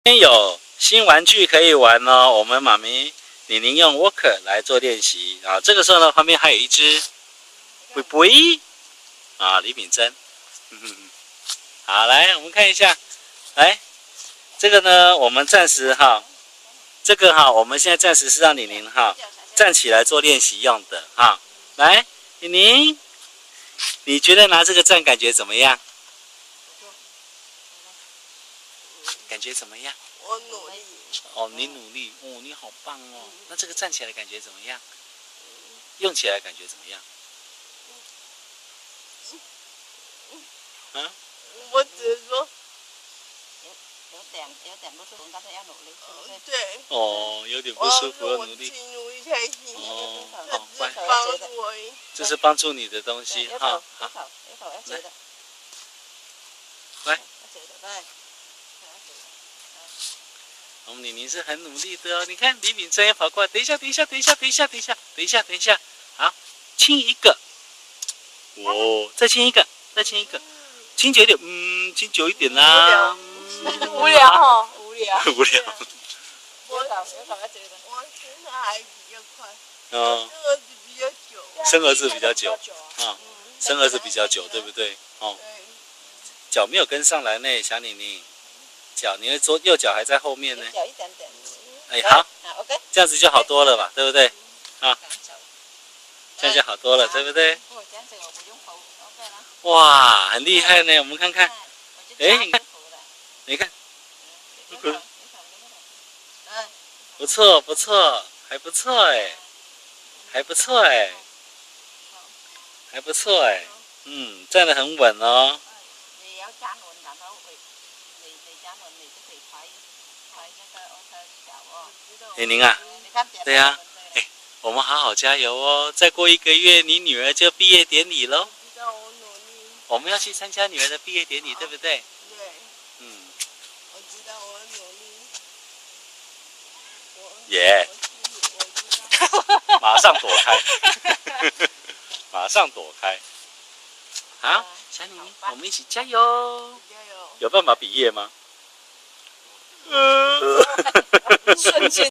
今天有新玩具可以玩哦。我们妈咪宁宁用 Walker 来做练习啊。这个时候呢，旁边还有一只贝贝啊，李秉珍。好，来我们看一下，来这个呢，我们暂时哈，这个哈，我们现在暂时是让宁宁哈站起来做练习用的哈。来，宁宁，你觉得拿这个站感觉怎么样？感觉怎么样？我努力。哦，你努力，哦，你好棒哦。那这个站起来感觉怎么样？用起来感觉怎么样？啊？我只是说，有点不舒服，但是要努力，是不是？对。哦，有点不舒服，要努力。努力才行。哦，好，乖。帮助我。这是帮助你的东西哈。好，要觉得。来。对。我们宁宁是很努力的哦。你看李秉珍也跑过来，等一下，好，亲一个。哦，再亲一个，亲久一点，亲久一点啦。无聊哈，无聊。无聊。我现在还比较快。哦。生儿子比较久。啊，生儿子比较久，对不对？哦。脚没有跟上来呢，小宁宁。脚，你的右脚还在后面呢。脚一点点。哎，好。OK。这样子就好多了吧，对不对？啊。这样就好多了，对不对？哇，很厉害呢！我们看看。哎，你看。不错，还不错哎，站得很稳哦。宁啊，对呀，我们好好加油哦！再过1个月，你女儿就毕业典礼喽。我们要去参加女儿的毕业典礼，对不对？对。我知道我努力。耶！马上躲开。好，小宁宁，我们一起加油！有办法比耶吗？瞬间。